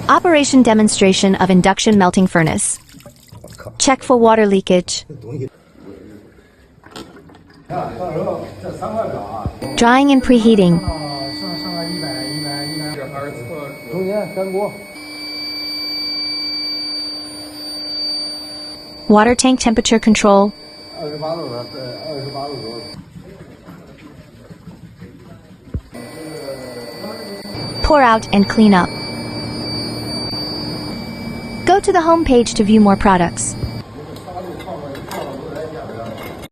Operation demonstration of induction melting furnace. Check for water leakage. Drying and preheating. Water tank temperature control. Pour out and clean up. Go to the home page to view more products.